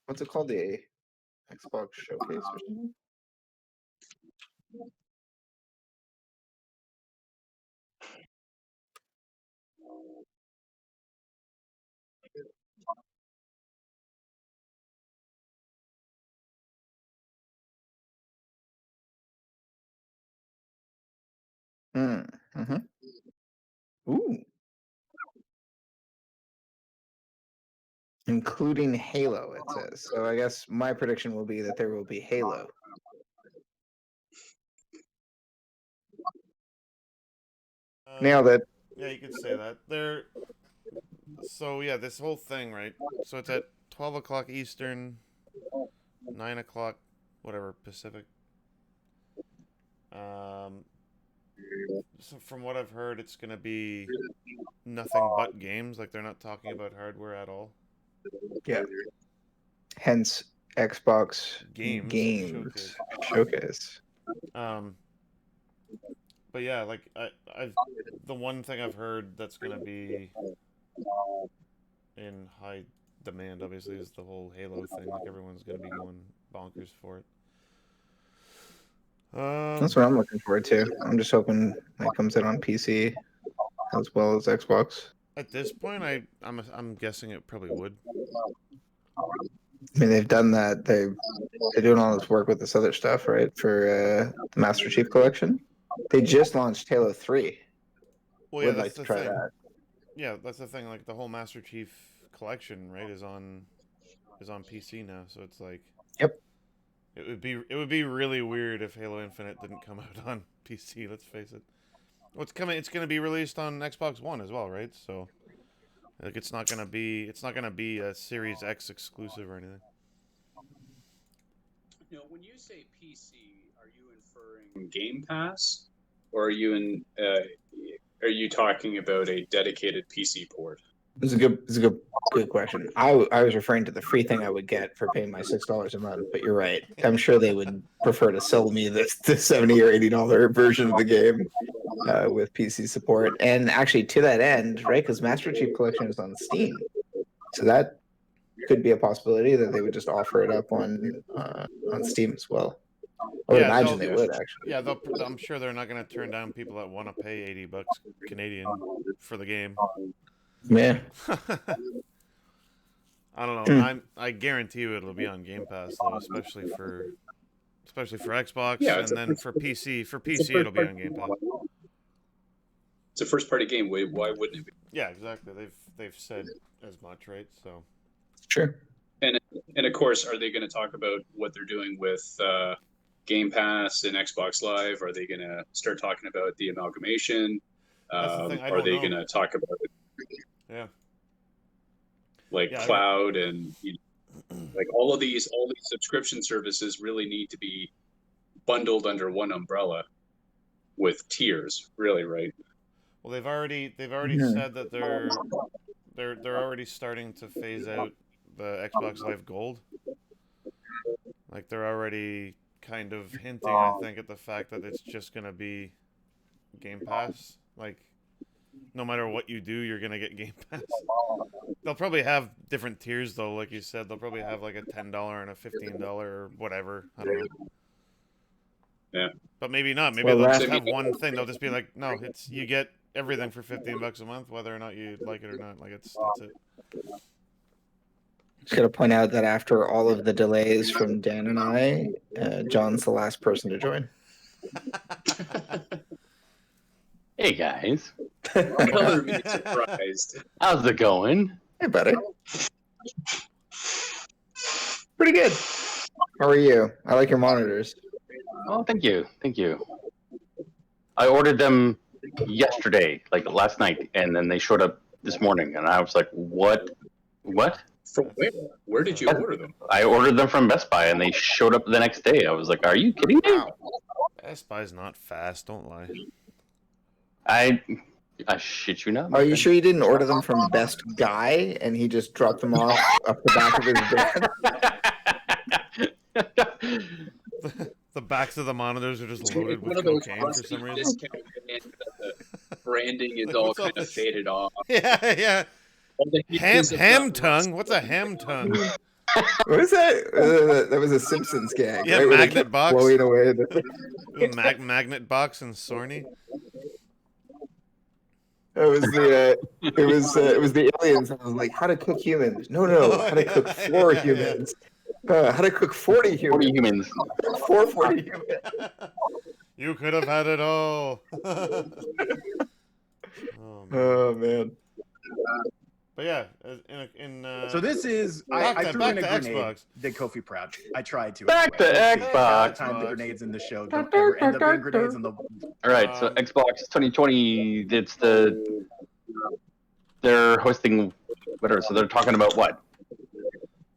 What's it called? The Xbox Showcase or something? Mm-hmm. Ooh, including Halo, it says. So I guess my prediction will be that there will be Halo. Nailed it. Yeah, you could say that. So yeah, this whole thing, right? So it's at 12 o'clock Eastern, 9 o'clock, whatever Pacific. So from what I've heard, it's gonna be nothing but games. Like they're not talking about hardware at all. Yeah. Hence Xbox Games Games Showcase. Um, but yeah, like I've the one thing I've heard that's gonna be in high demand, obviously, is the whole Halo thing. Like everyone's gonna be going bonkers for it. That's what I'm looking forward to. I'm just hoping it comes out on PC as well as Xbox. At this point, I'm guessing it probably would. I mean, they've done that. They're doing all this work with this other stuff, right? For the Master Chief Collection. They just launched Halo 3. Well, yeah, Would that's like to the try thing. that. Yeah, that's the thing. Like the whole Master Chief collection, right, is on PC now. So it's like, Yep. it would be really weird if Halo Infinite didn't come out on PC. Let's face it. Well, it's coming. It's going to be released on Xbox One as well, right? So, like, it's not going to be a Series X exclusive or anything. When you say PC, are you inferring Game Pass, or are you talking about a dedicated PC port? It's a good question. I was referring to the free thing I would get for paying my $6 a month, but you're right. I'm sure they would prefer to sell me the $70 or $80 version of the game with PC support. And actually, to that end, right, because Master Chief Collection is on Steam, so that could be a possibility that they would just offer it up on Steam as well. I would imagine they would actually. Yeah, I'm sure they're not going to turn down people that want to pay $80 Canadian for the game. Yeah. I don't know. I guarantee you it'll be on Game Pass though, especially for Xbox, and then for PC. For PC, it'll be on Game Pass. It's a first party game. Why wouldn't it be? Yeah, exactly. They've said as much, right? So. Sure. And of course, are they going to talk about what they're doing with Game Pass and Xbox Live? Are they going to start talking about the amalgamation? Are they going to talk about it? Yeah. Like cloud and like all these subscription services really need to be bundled under one umbrella with tiers, really, right? Well, they've already said that they're already starting to phase out the Xbox Live Gold. Like they're already kind of hinting, I think, at the fact that it's just gonna be Game Pass. Like, no matter what you do, you're gonna get Game Pass. They'll probably have different tiers, though. Like you said, they'll probably have like a $10 and a $15 or whatever. I don't know. Yeah. But maybe not. Maybe they'll just have one thing. They'll just be like, no, you get everything for $15 a month, whether or not you like it or not. Like that's it. Just got to point out that after all of the delays from Dan and I, John's the last person to join. Hey guys. Color me surprised. How's it going? Hey buddy. Pretty good. How are you? I like your monitors. Oh, thank you. I ordered them yesterday, like last night, and then they showed up this morning, and I was like, what? From where? Where did you order them? I ordered them from Best Buy, and they showed up the next day. I was like, are you kidding me? Best Buy's not fast, don't lie. I shit you not. Are you sure you didn't order them from Best Guy and he just dropped them off up the back of his van? The backs of the monitors are just loaded with cocaine for some reason. The branding is all kind of faded off. Yeah. Ham tongue? What's a ham tongue? What was that? That was a Simpsons gag, Yeah, right? Where they magnet kept box. blowing away the... Magnet box and Sorny. It was it was the aliens. I was like, how to cook humans? No, how to cook for humans? How to cook 40 humans? 40 humans. 440 humans. You could have had it all. Oh, man. Oh man. But yeah, So this is I threw in a grenade. Xbox. Did Kofi proud? I tried to. Back to Xbox. Time the grenades in the show don't ever end up being grenades in the. All right, so Xbox 2020. They're hosting whatever. So they're talking about what?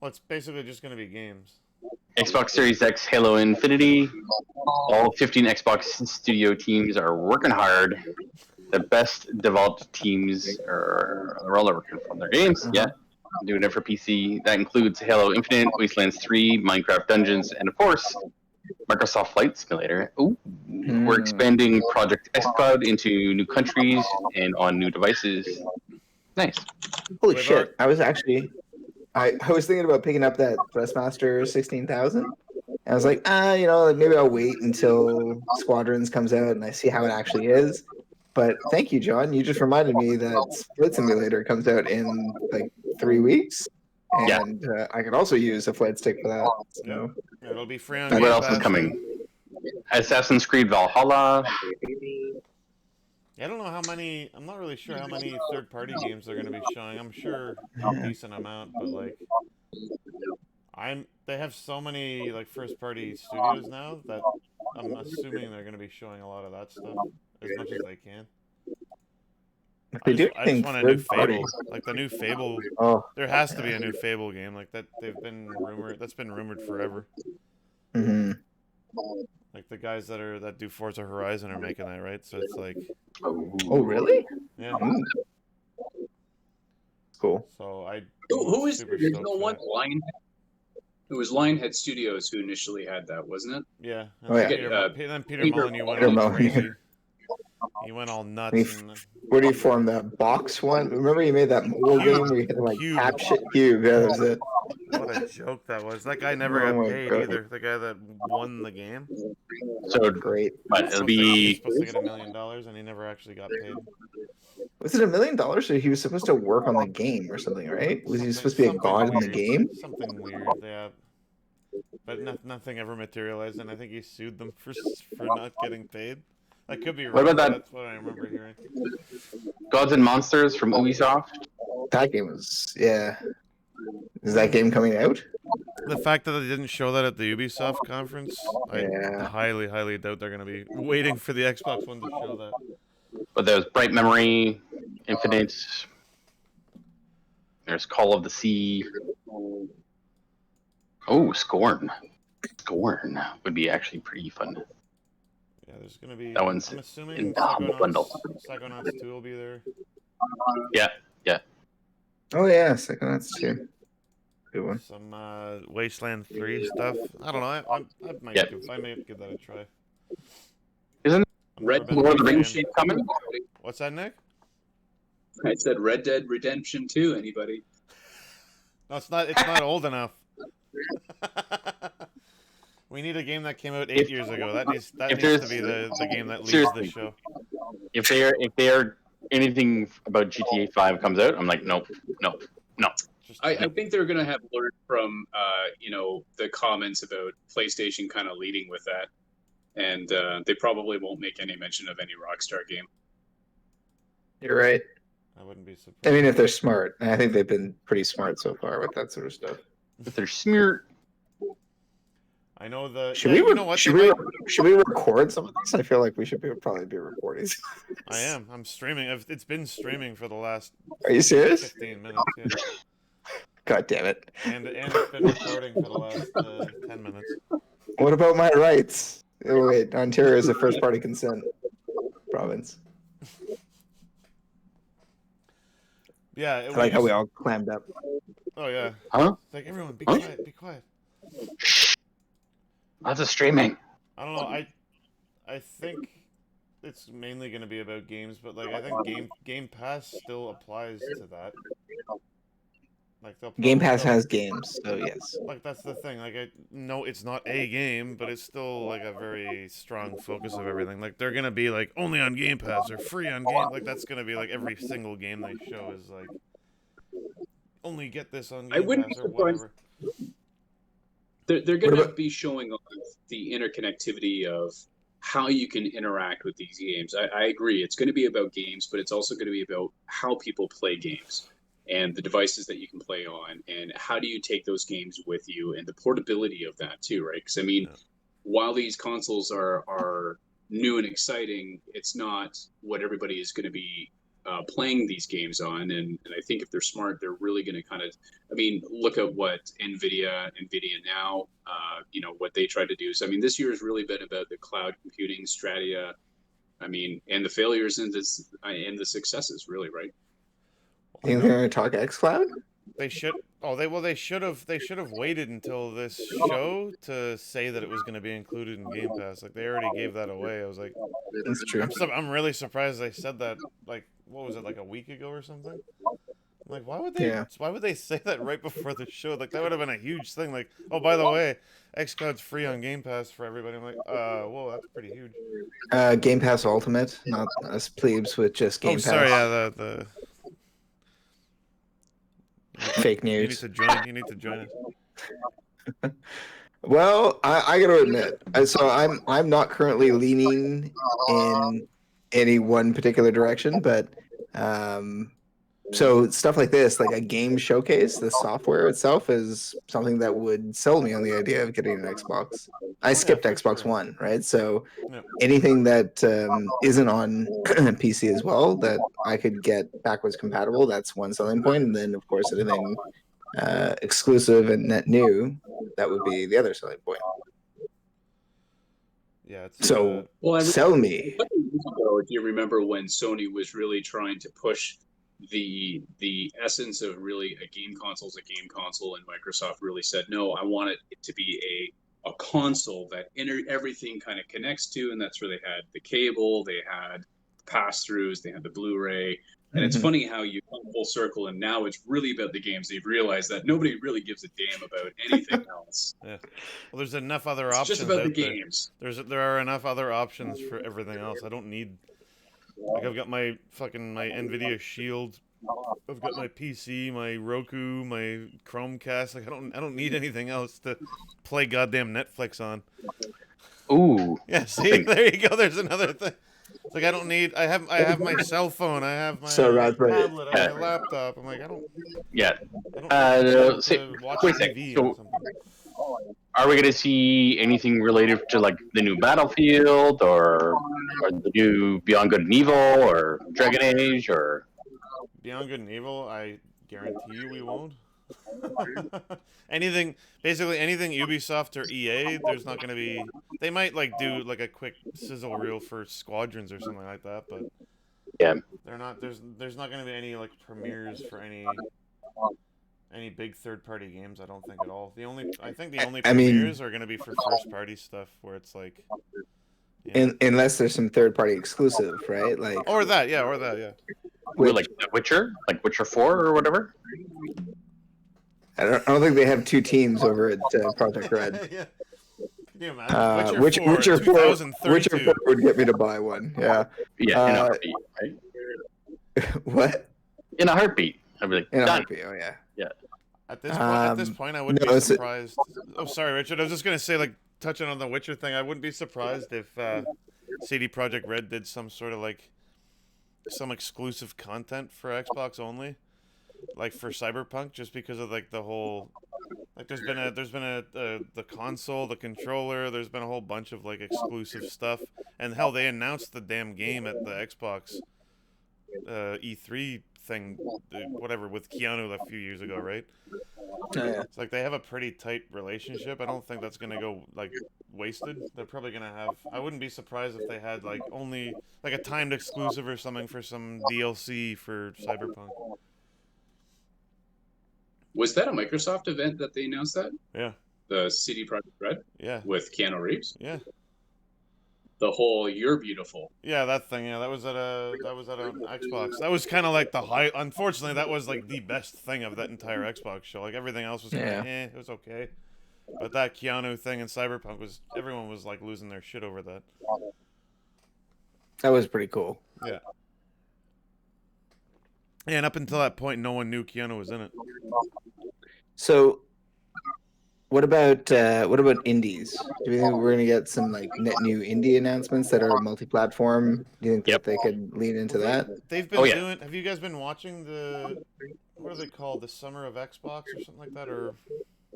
Well, it's basically just going to be games. Xbox Series X, Halo Infinity. All 15 Xbox studio teams are working hard. The best developed teams are all working from their games. Yeah, doing it for PC. That includes Halo Infinite, Wastelands 3, Minecraft Dungeons, and of course, Microsoft Flight Simulator. Ooh. We're expanding Project xCloud into new countries and on new devices. Nice. Holy shit! I was thinking about picking up that Thrustmaster 16,000. I was like, maybe I'll wait until Squadrons comes out and I see how it actually is. But thank you, John. You just reminded me that Flight Simulator comes out in like 3 weeks, and I could also use a flight stick for that. So it'll be free on What else is coming? Assassin's Creed Valhalla. I don't know how many. I'm not really sure how many third-party games they're going to be showing. I'm sure a decent amount, but like, they have so many like first-party studios now that I'm assuming they're going to be showing a lot of that stuff as much as they can. I just want a new Fable, like the new Fable. Oh, there has to be a new Fable game like that. That's been rumored forever. Mm-hmm. Like the guys that do Forza Horizon are making that, right? So it's like, oh really? Yeah. Cool. So who is there's no one Lion. It was Lionhead Studios who initially had that, wasn't it? Yeah. Then Peter Molyneux went all crazy. He went all nuts. Where do you form that box one? Remember you made that mobile game where you had to like tap shit? Cube. Yeah, that was it. What a joke that was. That guy never got paid either. The guy that won the game. So great. But it'll be. He was supposed to get $1 million and he never actually got paid. Was it $1 million? So he was supposed to work on the game or something, right? Was he supposed to be a god in the game? Something weird, yeah. But nothing ever materialized, and I think he sued them for not getting paid. I could be wrong. What about that? That's what I remember hearing. Gods and Monsters from Ubisoft. That game was, yeah. Is that game coming out? The fact that they didn't show that at the Ubisoft conference, I highly, highly doubt they're going to be waiting for the Xbox One to show that. But there's Bright Memory, Infinite. There's Call of the Sea. Oh, Scorn. Scorn would be actually pretty fun. Yeah, there's going to be... That one's I'm assuming in the humble bundle. Psychonauts 2 will be there. Yeah. Oh, yeah, Psychonauts 2. Good one. Some Wasteland 3 stuff. I don't know. I might give that a try. Isn't Lord of the Rings coming? What's that, Nick? I said Red Dead Redemption 2. Anybody? No, it's not old enough. We need a game that came out 8 years ago. That needs to be the game that leads the show. If they are anything about GTA 5 comes out, I'm like, no. I think they're going to have learned from the comments about PlayStation kind of leading with that, and they probably won't make any mention of any Rockstar game. You're right. I wouldn't be surprised. I mean, if they're smart, and I think they've been pretty smart so far with that sort of stuff. If they're smart. I know the. Should we record some of this? I feel like we should probably be recording. I am. I'm streaming. It's been streaming for the last. Are you serious? 15 minutes. Yeah. God damn it! And it's been recording for the last 10 minutes. What about my rights? Oh wait, Ontario is a first-party consent province. Yeah, I like how we all clammed up. Oh yeah. Huh? It's like everyone, be quiet, be quiet. Lots of streaming. I don't know. I think it's mainly going to be about games, but like I think Game Pass still applies to that. Like they'll Game probably Pass has games, so yes. like that's the thing. Like I know it's not a game, but it's still like a very strong focus of everything. Like they're gonna be like only on Game Pass or free on Game. Like that's gonna be like every single game they show is like only get this on I Game wouldn't be Pass or surprised. whatever. They're going to be showing off the interconnectivity of how you can interact with these games. I agree. It's going to be about games, but it's also going to be about how people play games and the devices that you can play on, and how do you take those games with you, and the portability of that too, right? Because I mean, while these consoles are new and exciting, it's not what everybody is going to be playing these games on. And I think if they're smart, they're really going to kind of, I mean, look at what NVIDIA now, what they tried to do. So, I mean, this year has really been about the cloud computing Stratia, I mean, and the failures and the successes, really, right? You think they're going to talk xCloud? They should. Oh, they should have. They should have waited until this show to say that it was going to be included in Game Pass. Like they already gave that away. I was like, That's true. I'm really surprised they said that. Like, what was it, like a week ago or something? Like, why would they? Yeah. Why would they say that right before the show? Like, that would have been a huge thing. Like, oh, by the way, xCloud's free on Game Pass for everybody. I'm like, whoa, that's pretty huge. Game Pass Ultimate, not us plebes with just Game Pass. Oh, sorry, yeah, the fake you need news. to join. You need to join us. Well, I got to admit, so I'm not currently leaning in any one particular direction, but so stuff like this, like a game showcase, the software itself is something that would sell me on the idea of getting an Xbox. I skipped for Xbox sure. One, right? So Yeah. anything that isn't on PC as well that I could get backwards compatible, that's one selling point. And then, of course, anything exclusive and net new, that would be the other selling point. Yeah. It's, So sell me. Do you remember when Sony was really trying to push the essence of really a game console is a game console, and Microsoft really said, no, I want it to be a console that everything kind of connects to, and that's where they had the cable, they had pass-throughs, they had the Blu-ray. And it's funny how you come full circle, and now it's really about the games. They've realized that nobody really gives a damn about anything else. Yeah. Well, there's enough other It's options just about the out there. games. There are enough other options for everything else. I don't need. Like I've got my NVIDIA Shield. I've got my PC, my Roku, my Chromecast. Like I don't need anything else to play goddamn Netflix on. Ooh. Yeah. See, there you go. There's another thing. It's like I don't need. I have my cell phone. I have my tablet. I have my laptop. I'm like I don't. Yeah. I don't need to watch wait a TV second. or something. Are we going to see anything related to like the new Battlefield or the new Beyond Good and Evil or Dragon Age or Beyond Good and Evil? I guarantee you we won't. Basically anything Ubisoft or EA, there's not going to be. They might like do like a quick sizzle reel for Squadrons or something like that, but yeah, they're not. There's not going to be any like premieres for any big third-party games. I don't think at all. I think the only premieres are going to be for first-party stuff where it's like. Yeah. Unless there's some third-party exclusive, right? Like or that, yeah. We're like The Witcher, like Witcher 4 or whatever. I don't think they have two teams over at Project Red. Yeah. Can you imagine? Witcher 4 would get me to buy one. Yeah. Yeah, in a heartbeat, right? What? In a heartbeat. I'd be like, in a done. heartbeat. Oh yeah. Yeah. At this point, I wouldn't be surprised. Oh, sorry, Richard. I was just gonna say, like, touching on the Witcher thing, I wouldn't be surprised if CD Projekt Red did some sort of like some exclusive content for Xbox only, like for Cyberpunk, just because of like the whole, like there's been the console, the controller, there's been a whole bunch of like exclusive stuff, and hell, they announced the damn game at the Xbox E3 thing, whatever, with Keanu a few years ago, right? Oh, yeah. It's like they have a pretty tight relationship. I don't think that's gonna go like wasted. They're probably gonna have. I wouldn't be surprised if they had like only like a timed exclusive or something for some DLC for Cyberpunk. Was that a Microsoft event that they announced that? Yeah. The CD Projekt Red? Yeah. With Keanu Reeves? Yeah. the whole "You're beautiful." Yeah, that thing. Yeah, that was at an Xbox. That was kind of like the high. Unfortunately, that was like the best thing of that entire Xbox show. Like everything else was kind of it was okay. But that Keanu thing in Cyberpunk was everyone was like losing their shit over that. That was pretty cool. Yeah. And up until that point, no one knew Keanu was in it. So, what about indies? Do you think we're gonna get some like net new indie announcements that are multi-platform? Do you think that they could lean into that? They've been doing. Have you guys been watching the what are they called? The Summer of Xbox or something like that, or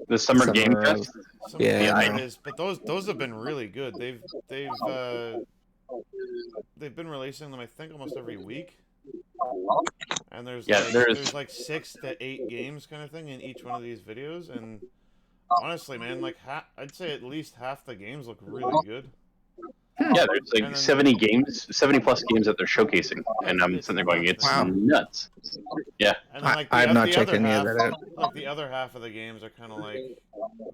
the Summer Game Fest? It is. But those have been really good. They've been releasing them, I think, almost every week. And there's like 6 to 8 games kind of thing in each one of these videos, and honestly, man, like I'd say at least half the games look really good. Yeah, there's like 70 plus games that they're showcasing, and I'm sitting there going, "It's nuts." Yeah, and then, like, I've not checked any of that out. Like the other half of the games are kind of like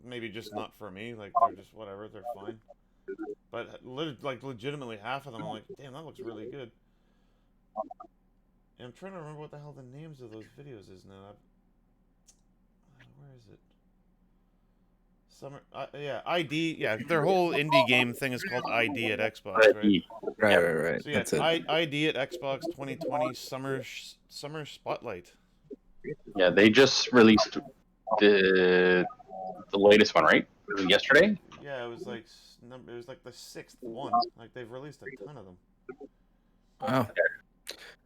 maybe just not for me. Like they're just whatever, they're fine. But like legitimately half of them, I'm like, damn, that looks really good. And I'm trying to remember what the hell the names of those videos is now. Where is it? Summer, ID. Yeah, their whole indie game thing is called ID at Xbox, right? Right. So yeah, That's it. ID at Xbox 2020 Summer Spotlight. Yeah, they just released the latest one, right? Yesterday. Yeah, it was like the 6th one. Like they've released a ton of them. Wow.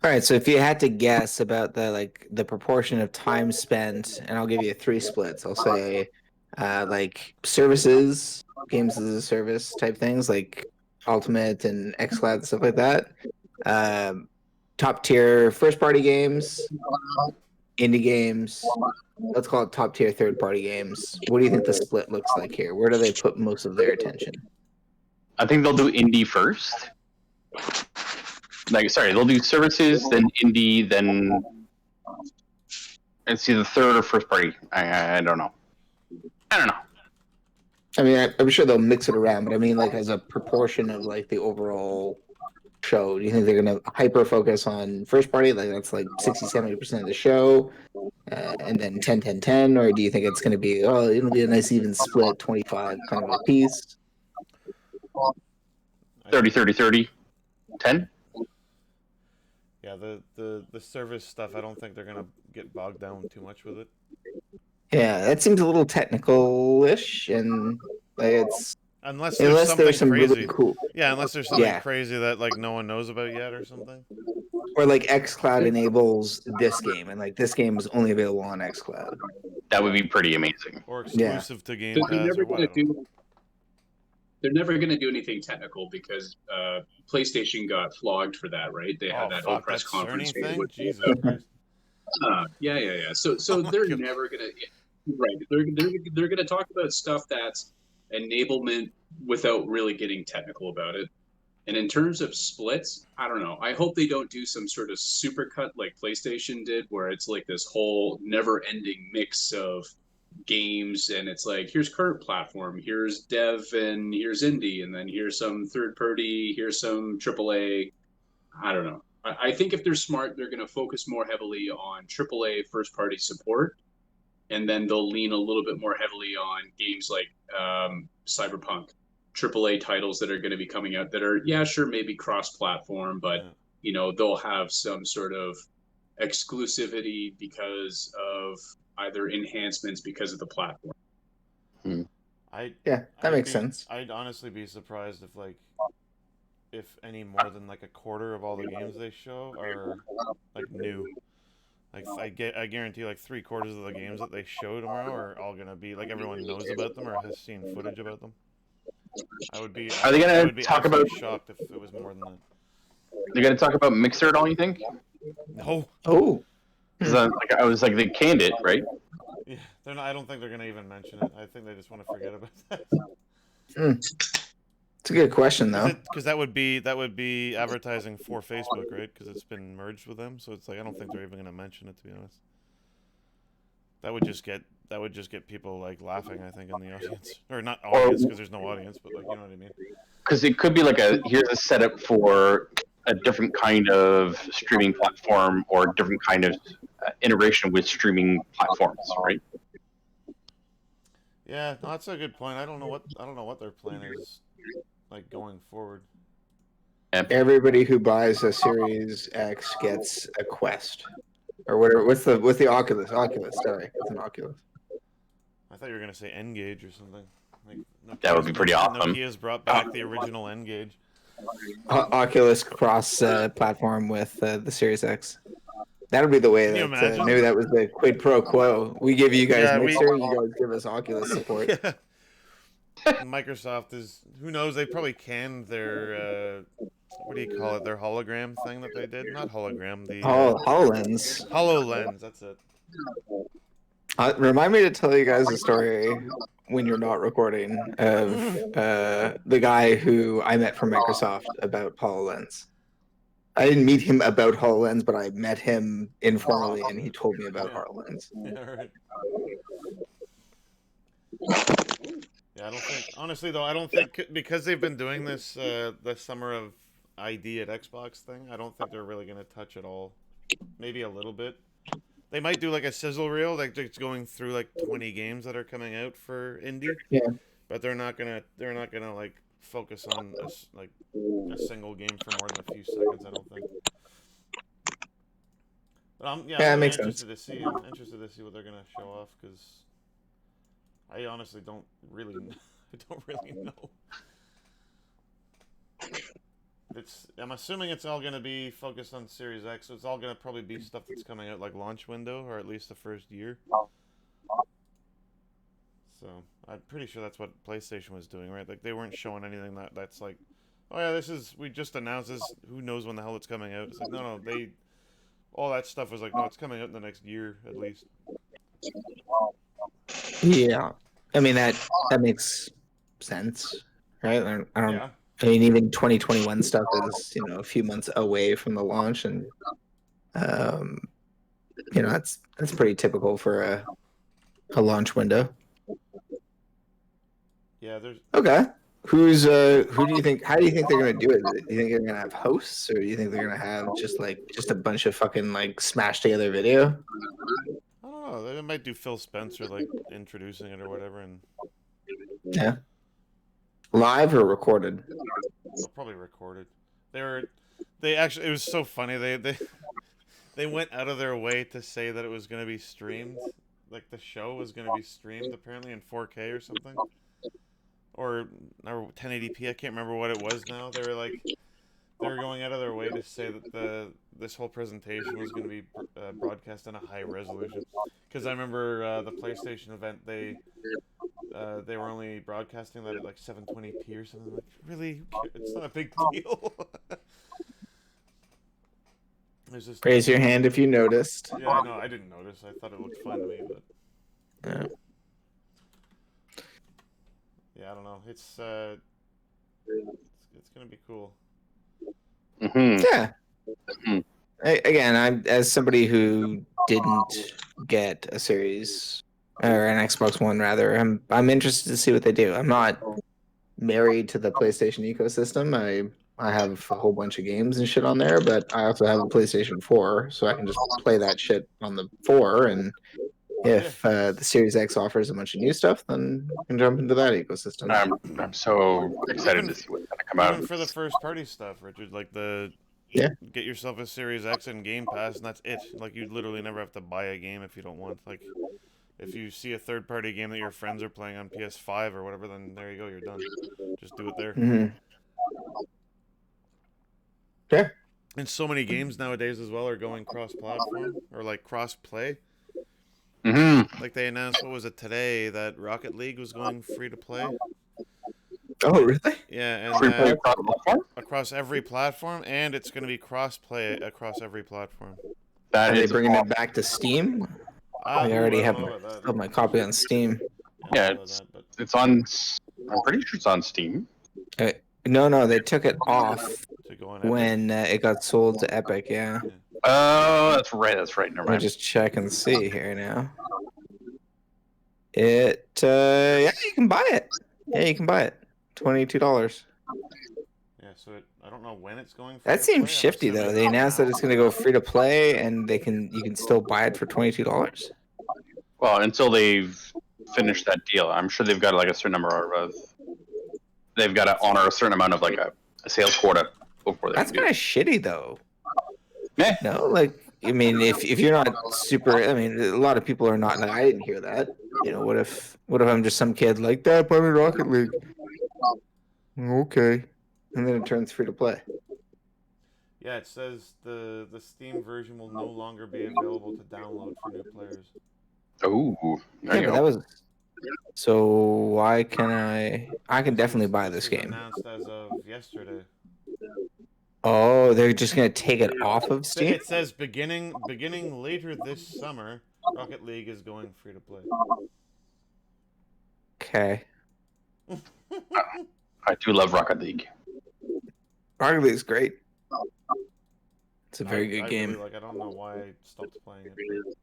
All right, so if you had to guess about the proportion of time spent, and I'll give you 3 splits. I'll say like services, games as a service type things like Ultimate and xCloud and stuff like that. Top tier first party games, indie games. Let's call it top tier third party games. What do you think the split looks like here? Where do they put most of their attention? I think they'll do indie first. They'll do services, then indie, then it's either third or first party. I don't know. I mean, I'm sure they'll mix it around, but I mean, like as a proportion of like the overall show, do you think they're going to hyper focus on first party? Like that's like 60-70% of the show, and then 10-10-10, or do you think it's going to be it'll be a nice even split 25 kind of a piece? 30-30-30, 10. Yeah, the service stuff, I don't think they're gonna get bogged down too much with it. Yeah, that seems a little technical-ish, and like it's unless there's something crazy. Really cool. Yeah, unless there's something crazy that like no one knows about yet or something. Or like xCloud enables this game, and like this game is only available on xCloud. That would be pretty amazing. Or exclusive to Game Pass or whatever. They're never going to do anything technical because PlayStation got flogged for that, right? They had that whole press conference. Jesus Christ. Yeah. So they're never going to, right? They're going to talk about stuff that's enablement without really getting technical about it. And in terms of splits, I don't know. I hope they don't do some sort of supercut like PlayStation did, where it's like this whole never-ending mix of games, and it's like, here's current platform, here's dev, and here's indie, and then here's some third party, here's some AAA. I don't know. I think if they're smart, they're going to focus more heavily on AAA first party support, and then they'll lean a little bit more heavily on games like Cyberpunk, AAA titles that are going to be coming out that are, maybe cross-platform, but they'll have some sort of exclusivity because of either enhancements because of the platform. That makes sense. I'd honestly be surprised if any more than like a quarter of all the games they show are like new. Like I guarantee like 3/4 of the games that they show tomorrow are all gonna be like everyone knows about them or has seen footage about them. Are they gonna talk about? Shocked if it was more than that. They're gonna talk about Mixer at all? You think? No. Oh. Because I was like, they canned it, right? Yeah, they're not. I don't think they're gonna even mention it. I think they just want to forget about that. It's a good question, though. Because that would be advertising for Facebook, right? Because it's been merged with them, so it's like I don't think they're even gonna mention it, to be honest. That would just get that would just get people like laughing, I think, in the audience, or not audience because there's no audience, but like you know what I mean. Because it could be like here's a setup for a different kind of streaming platform or different kind of integration with streaming platforms, right? Yeah, no, that's a good point. I don't know what their plan is like going forward. Everybody who buys a Series X gets a Quest or whatever. What's the Oculus? Sorry, it's an Oculus. I thought you were gonna say N-Gage or something. Like that would be pretty awesome. Nokia's brought back the original N-Gage. Oculus cross platform with the Series X. That'll be the way that maybe that was the quid pro quo. We give you guys Mixer, you guys give us Oculus support. Yeah. Microsoft is, who knows, they probably canned their what do you call it, their hologram thing that they did? Not hologram, the HoloLens. HoloLens, that's it. Remind me to tell you guys a story when you're not recording of the guy who I met from Microsoft about HoloLens. I didn't meet him about HoloLens, but I met him informally, and he told me about HoloLens. Yeah, right. Yeah, I don't think, honestly though, I don't think, because they've been doing this the Summer of ID at Xbox thing, I don't think they're really going to touch it all. Maybe a little bit. They might do like a sizzle reel, like just going through like 20 games that are coming out for indie. Yeah. But they're not gonna like focus on a single game for more than a few seconds, I don't think. But I'm interested to see. I'm interested to see what they're gonna show off because I honestly don't really know. I'm assuming it's all gonna be focused on Series X, so it's all gonna probably be stuff that's coming out like launch window or at least the first year. So I'm pretty sure that's what PlayStation was doing, right? Like they weren't showing anything that's like, oh yeah, we just announced this. Who knows when the hell it's coming out? It's like no, all that stuff was like, no, it's coming out in the next year at least. Yeah, I mean that makes sense, right? I don't. Yeah. I mean, even 2021 stuff is a few months away from the launch, and that's pretty typical for a launch window. Yeah, there's okay. Who do you think? How do you think they're gonna do it? Do you think they're gonna have hosts, or do you think they're gonna have just a bunch of fucking like smashed together video? I don't know. They might do Phil Spencer like introducing it or whatever, and yeah, live or recorded. Well, probably recorded. They actually, it was so funny. They went out of their way to say that it was gonna be streamed. Like the show was gonna be streamed apparently in 4K or something. Or 1080p, I can't remember what it was now. They were going out of their way to say that this whole presentation was going to be broadcast in a high resolution. Because I remember the PlayStation event, they were only broadcasting that at like 720p or something. Like, really? It's not a big deal. Raise your hand if you noticed. Yeah, I know. I didn't notice. I thought it looked fine to me, but yeah. Yeah, I don't know. It's gonna be cool. Mm-hmm. Yeah. Mm-hmm. Again, as somebody who didn't get a Series or an Xbox One, rather, I'm interested to see what they do. I'm not married to the PlayStation ecosystem. I have a whole bunch of games and shit on there, but I also have a PlayStation 4, so I can just play that shit on the 4 and. If the Series X offers a bunch of new stuff, then we can jump into that ecosystem. I'm so excited to see what's going to come out. Even for the first party stuff, Richard, like get yourself a Series X and Game Pass, and that's it. Like you literally never have to buy a game if you don't want. Like if you see a third party game that your friends are playing on PS5 or whatever, then there you go, you're done. Just do it there. Mm-hmm. Okay. And so many games nowadays as well are going cross-platform or like cross-play. Mm-hmm. Like they announced, what was it today, that Rocket League was going free to play? Oh, really? Yeah, and across every platform, and it's going to be cross-play across every platform. Are they bringing it back to Steam? I already have my copy on Steam. Yeah, it's on. I'm pretty sure it's on Steam. No, they took it off when it got sold to Epic. Yeah. Oh, that's right. Never mind. I'll just check and see here now. Yeah, you can buy it. Yeah, you can buy it. $22. Yeah, so I don't know when it's going. That seems shifty though. They announced that it's going to go free to play, and you can still buy it for $22. Well, until they've finished that deal, I'm sure they've got like a certain number of. They've got to honor a certain amount of like a sales quota before they. That's kind of shitty though. Yeah. No, like I mean, if you're not super, I mean, a lot of people are not. Like, I didn't hear that. You know, what if I'm just some kid like Dad, buy me Rocket League? Okay, and then it turns free to play. Yeah, it says the Steam version will no longer be available to download for new players. Oh, there you go. That was. So why can I can definitely buy this game. Announced as of yesterday. Oh, they're just gonna take it off of Steam? It says beginning later this summer, Rocket League is going free to play. Okay. I do love Rocket League. Rocket League's great. It's a very good game. Really, I don't know why I stopped playing it.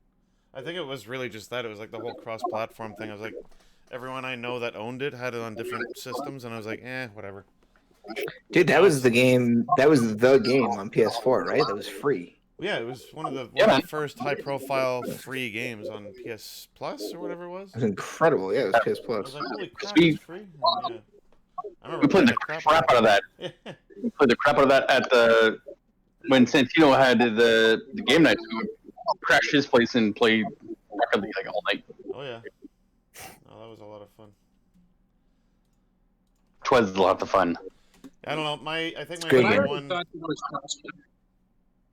I think it was really just that. It was like the whole cross-platform thing. I was like, everyone I know that owned it had it on different systems, and I was like, whatever. Dude, that was the game. That was the game on PS4, right? That was free. Yeah, it was one of the first high-profile free games on PS Plus or whatever it was. It was incredible. Yeah, it was PS Plus. I was like, holy crap, it's free. We played the crap out of that. We played the crap out of that at when Santino had the game night. We would crash his place and play Rocket League like all night. Oh yeah. Oh, that was a lot of fun. 'Twas a lot of fun. I don't know. I think my number one.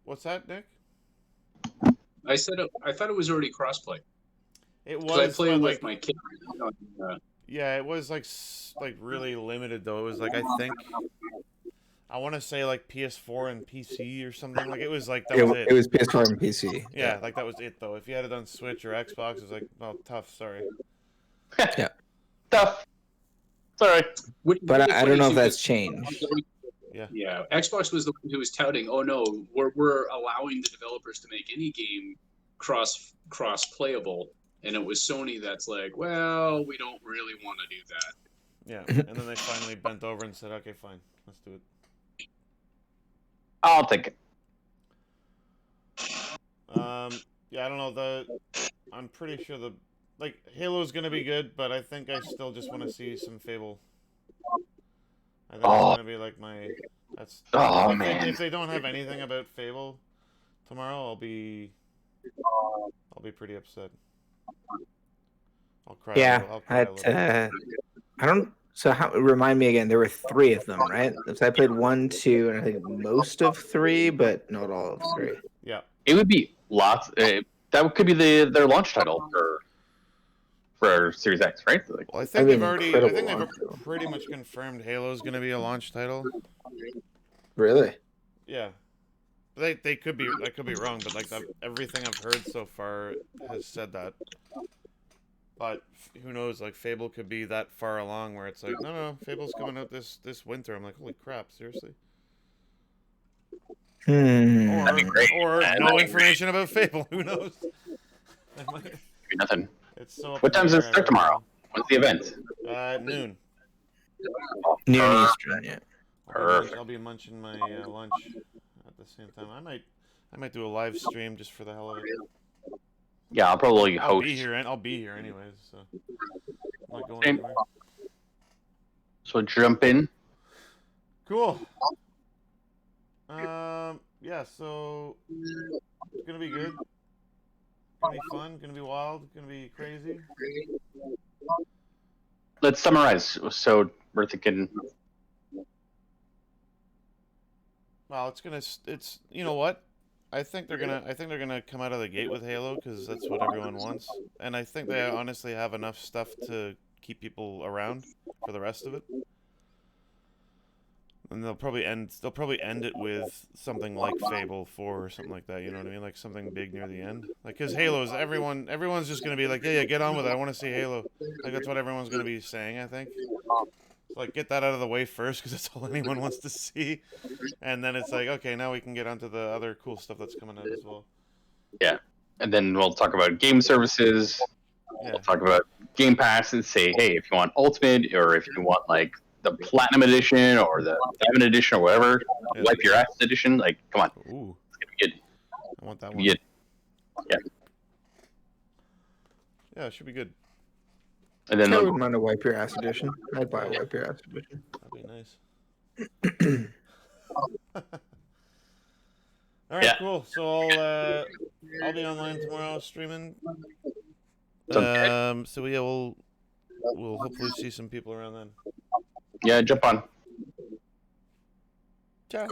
What's that, Nick? I thought it was already crossplay. It was. I play with my kid. Yeah, it was like really limited though. It was like I want to say like PS4 and PC or something. Like it was like that was it. It was PS4 and PC. Yeah, like that was it though. If you had it on Switch or Xbox, it was like, well, tough. Sorry. Yeah. Tough. Sorry. But I don't know if that's changed. Yeah. Yeah. Xbox was the one who was touting, oh no, we're allowing the developers to make any game cross playable. And it was Sony that's like, well, we don't really want to do that. Yeah. And then they finally bent over and said, okay, fine, let's do it. I'll take it. Yeah, I don't know. I'm pretty sure Halo's gonna be good, but I think I still just want to see some Fable. I think it's gonna be like man. If they don't have anything about Fable tomorrow, I'll be pretty upset. I'll cry. Yeah, I'll cry a little. I don't. So remind me again. There were 3 of them, right? So I played 1, 2, and I think most of 3, but not all of 3. Yeah. It would be lots. That could be their launch title for Series X, right? Well, I think they've pretty much confirmed Halo's going to be a launch title. Really? Yeah. They could be. I could be wrong, but everything I've heard so far has said that. But who knows? Like Fable could be that far along where it's like, no, Fable's coming out this winter. I'm like, holy crap, seriously. That'd be great. Or no information about Fable. Who knows? Nothing. It's so. What time does it start tomorrow? What's the event? Noon. Noon Eastern. Yeah. I'll be munching my lunch at the same time. I might do a live stream just for the hell of it. Yeah, I'll probably host. I'll be here anyways. So I'm not going anywhere. So jump in. Cool. Yeah. So it's gonna be good. Gonna be fun. Gonna be wild. Gonna be crazy. Let's summarize. So we're thinking. Well, it's you know what? I think they're gonna come out of the gate with Halo because that's what everyone wants, and I think they honestly have enough stuff to keep people around for the rest of it. And they'll probably end it with something like Fable 4 or something like that. You know what I mean? Like something big near the end. Like because Halo's everyone's just gonna be like, yeah, get on with it. I want to see Halo. Like that's what everyone's gonna be saying. I think. So, like get that out of the way first because that's all anyone wants to see, and then it's like okay, now we can get onto the other cool stuff that's coming out as well. Yeah, and then we'll talk about game services. Yeah. We'll talk about Game Pass and say, hey, if you want Ultimate or if you want like the Platinum Edition or the Diamond Edition or whatever, Yeah. Wipe Your Ass Edition, like, come on. Ooh. It's going to be good. I want that It's one. gonna be good. Yeah. Yeah, it should be good. And then I like, wouldn't mind a Wipe Your Ass edition. I'd buy a Wipe Your Ass edition. That'd be nice. All right, Yeah. cool. So I'll be online tomorrow streaming. So yeah, we'll hopefully see some people around then. yeah, jump on. Ciao. Cool.